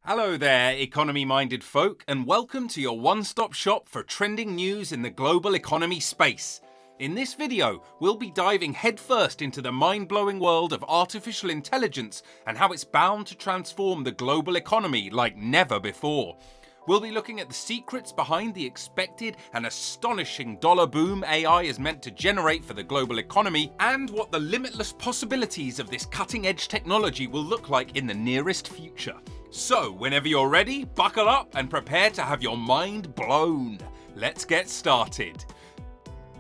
Hello there, economy-minded folk, and welcome to your one-stop shop for trending news in the global economy space. In this video, we'll be diving headfirst into the mind-blowing world of artificial intelligence and how it's bound to transform the global economy like never before. We'll be looking at the secrets behind the expected and astonishing dollar boom AI is meant to generate for the global economy, and what the limitless possibilities of this cutting-edge technology will look like in the nearest future. So, whenever you're ready, buckle up and prepare to have your mind blown. Let's get started.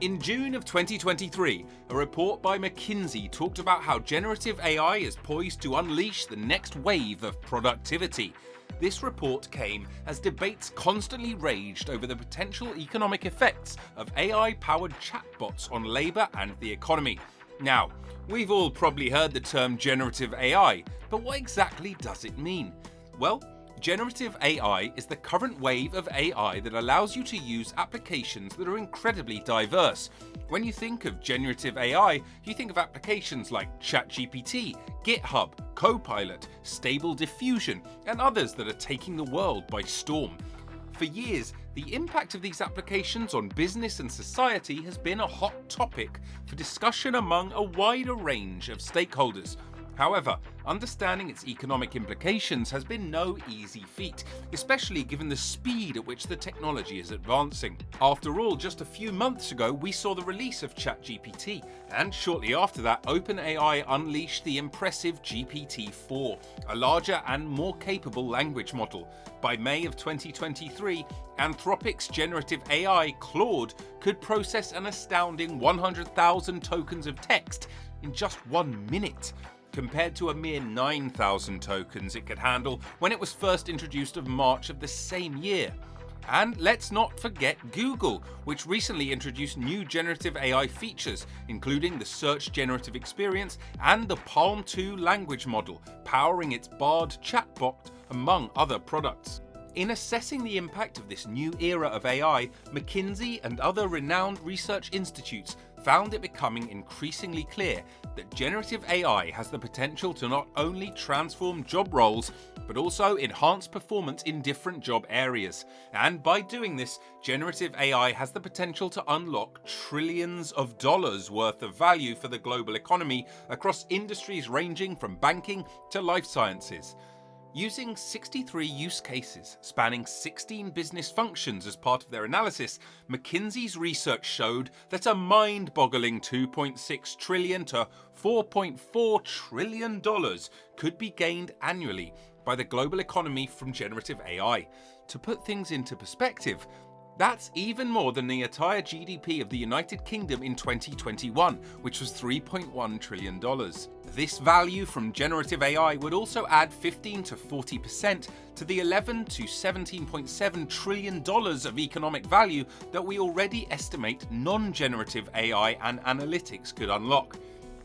In June of 2023, a report by McKinsey talked about how generative AI is poised to unleash the next wave of productivity. This report came as debates constantly raged over the potential economic effects of AI-powered chatbots on labour and the economy. Now, we've all probably heard the term generative AI, but what exactly does it mean? Well, generative AI is the current wave of AI that allows you to use applications that are incredibly diverse. When you think of generative AI, you think of applications like ChatGPT, GitHub, Copilot, Stable Diffusion, and others that are taking the world by storm. For years, the impact of these applications on business and society has been a hot topic for discussion among a wider range of stakeholders. However, understanding its economic implications has been no easy feat, especially given the speed at which the technology is advancing. After all, just a few months ago, we saw the release of ChatGPT, and shortly after that, OpenAI unleashed the impressive GPT-4, a larger and more capable language model. By May of 2023, Anthropic's generative AI, Claude, could process an astounding 100,000 tokens of text in just 1 minute, compared to a mere 9,000 tokens it could handle when it was first introduced in March of the same year. And let's not forget Google, which recently introduced new generative AI features, including the Search Generative Experience and the Palm 2 language model, powering its Bard chatbot, among other products. In assessing the impact of this new era of AI, McKinsey and other renowned research institutes found it becoming increasingly clear that generative AI has the potential to not only transform job roles, but also enhance performance in different job areas. And by doing this, generative AI has the potential to unlock trillions of dollars worth of value for the global economy across industries ranging from banking to life sciences. Using 63 use cases spanning 16 business functions as part of their analysis, McKinsey's research showed that a mind-boggling $2.6 trillion to $4.4 trillion could be gained annually by the global economy from generative AI. To put things into perspective, that's even more than the entire GDP of the United Kingdom in 2021, which was $3.1 trillion. This value from generative AI would also add 15 to 40% to the $11 to $17.7 trillion of economic value that we already estimate non-generative AI and analytics could unlock.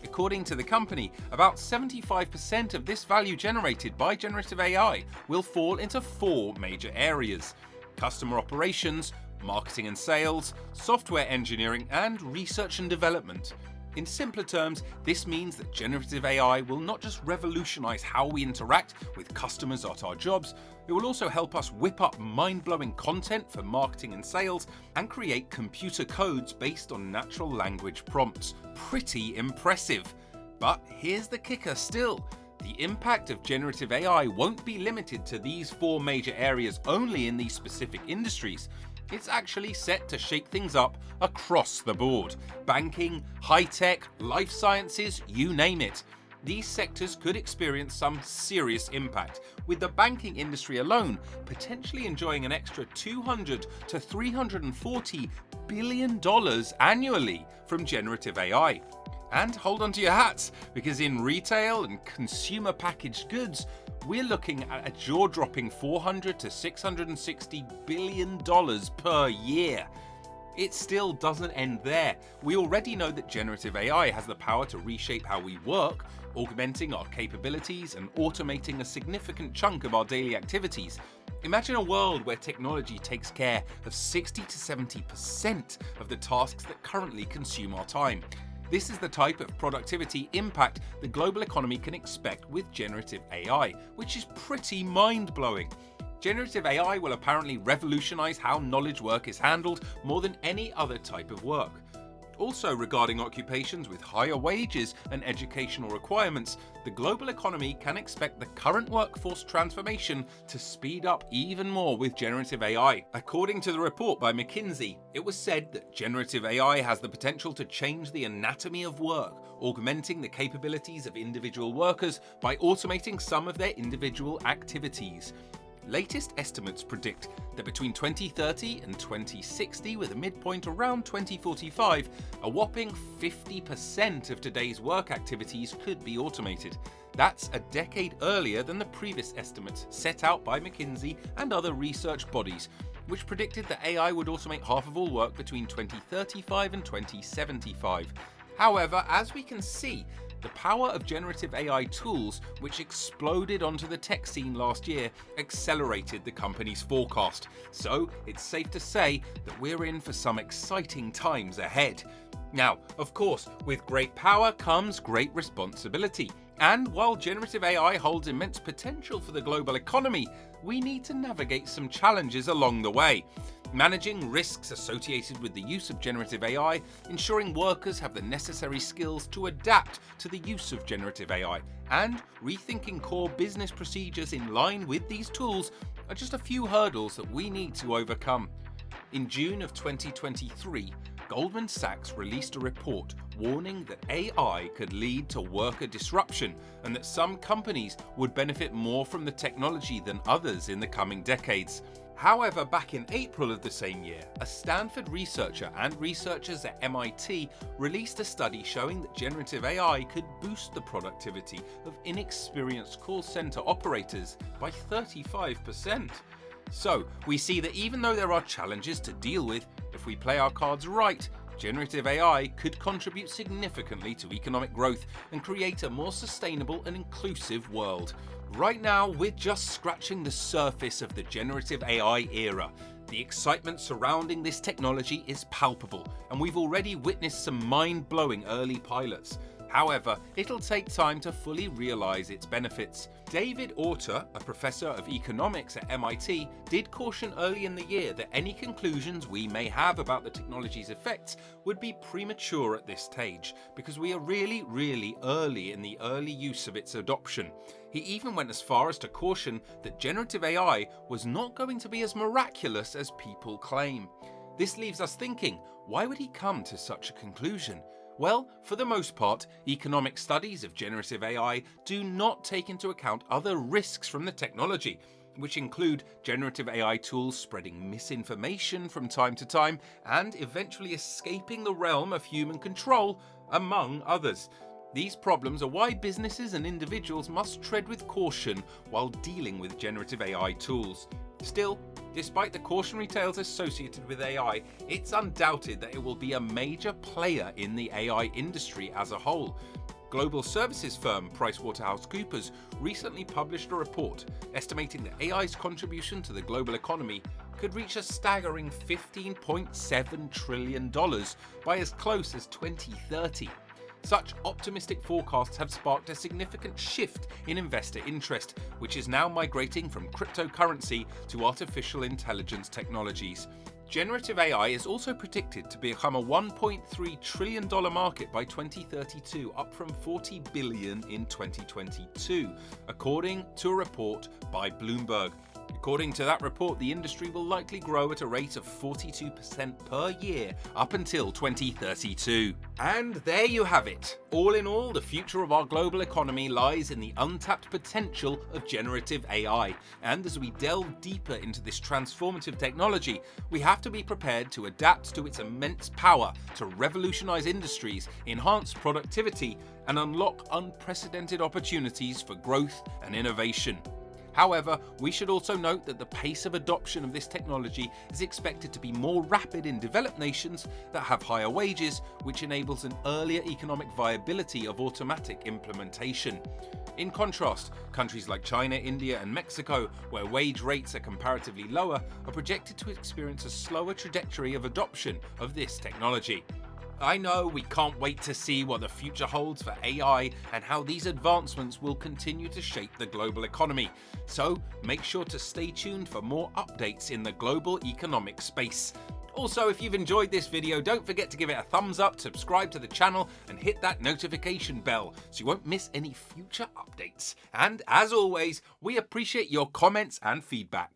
According to the company, about 75% of this value generated by generative AI will fall into 4 major areas: customer operations, marketing and sales, software engineering, and research and development. In simpler terms, this means that generative AI will not just revolutionize how we interact with customers at our jobs, it will also help us whip up mind-blowing content for marketing and sales and create computer codes based on natural language prompts. Pretty impressive. But here's the kicker still. The impact of generative AI won't be limited to these 4 major areas only in these specific industries. It's actually set to shake things up across the board. Banking, high-tech, life sciences, you name it. These sectors could experience some serious impact, with the banking industry alone potentially enjoying an extra $200 to $340 billion annually from generative AI. And hold on to your hats, because in retail and consumer packaged goods, we're looking at a jaw-dropping $400 to $660 billion per year. It still doesn't end there. We already know that generative AI has the power to reshape how we work, augmenting our capabilities and automating a significant chunk of our daily activities. Imagine a world where technology takes care of 60 to 70% of the tasks that currently consume our time. This is the type of productivity impact the global economy can expect with generative AI, which is pretty mind-blowing. Generative AI will apparently revolutionize how knowledge work is handled more than any other type of work. Also, regarding occupations with higher wages and educational requirements, the global economy can expect the current workforce transformation to speed up even more with generative AI. According to the report by McKinsey, it was said that generative AI has the potential to change the anatomy of work, augmenting the capabilities of individual workers by automating some of their individual activities. Latest estimates predict that between 2030 and 2060, with a midpoint around 2045, a whopping 50% of today's work activities could be automated. That's a decade earlier than the previous estimates set out by McKinsey and other research bodies, which predicted that AI would automate half of all work between 2035 and 2075. However, as we can see, the power of generative AI tools, which exploded onto the tech scene last year, accelerated the company's forecast. So it's safe to say that we're in for some exciting times ahead. Now, of course, with great power comes great responsibility. And while generative AI holds immense potential for the global economy, we need to navigate some challenges along the way. Managing risks associated with the use of generative AI, ensuring workers have the necessary skills to adapt to the use of generative AI, and rethinking core business procedures in line with these tools are just a few hurdles that we need to overcome. In June of 2023, Goldman Sachs released a report warning that AI could lead to worker disruption and that some companies would benefit more from the technology than others in the coming decades. However, back in April of the same year, a Stanford researcher and researchers at MIT released a study showing that generative AI could boost the productivity of inexperienced call center operators by 35%. So, we see that even though there are challenges to deal with, if we play our cards right, generative AI could contribute significantly to economic growth and create a more sustainable and inclusive world. Right now, we're just scratching the surface of the generative AI era. The excitement surrounding this technology is palpable, and we've already witnessed some mind-blowing early pilots. However, it'll take time to fully realize its benefits. David Autor, a professor of economics at MIT, did caution early in the year that any conclusions we may have about the technology's effects would be premature at this stage, because we are really early in the early use of its adoption. He even went as far as to caution that generative AI was not going to be as miraculous as people claim. This leaves us thinking, why would he come to such a conclusion? Well, for the most part, economic studies of generative AI do not take into account other risks from the technology, which include generative AI tools spreading misinformation from time to time and eventually escaping the realm of human control, among others. These problems are why businesses and individuals must tread with caution while dealing with generative AI tools. Still, despite the cautionary tales associated with AI, it's undoubted that it will be a major player in the AI industry as a whole. Global services firm PricewaterhouseCoopers recently published a report estimating that AI's contribution to the global economy could reach a staggering $15.7 trillion by as close as 2030. Such optimistic forecasts have sparked a significant shift in investor interest, which is now migrating from cryptocurrency to artificial intelligence technologies. Generative AI is also predicted to become a $1.3 trillion market by 2032, up from $40 billion in 2022, according to a report by Bloomberg. According to that report, the industry will likely grow at a rate of 42% per year up until 2032. And there you have it. All in all, the future of our global economy lies in the untapped potential of generative AI. And as we delve deeper into this transformative technology, we have to be prepared to adapt to its immense power to revolutionize industries, enhance productivity, and unlock unprecedented opportunities for growth and innovation. However, we should also note that the pace of adoption of this technology is expected to be more rapid in developed nations that have higher wages, which enables an earlier economic viability of automatic implementation. In contrast, countries like China, India, and Mexico, where wage rates are comparatively lower, are projected to experience a slower trajectory of adoption of this technology. I know we can't wait to see what the future holds for AI and how these advancements will continue to shape the global economy. So make sure to stay tuned for more updates in the global economic space. Also, if you've enjoyed this video, don't forget to give it a thumbs up, subscribe to the channel, and hit that notification bell so you won't miss any future updates. And as always, we appreciate your comments and feedback.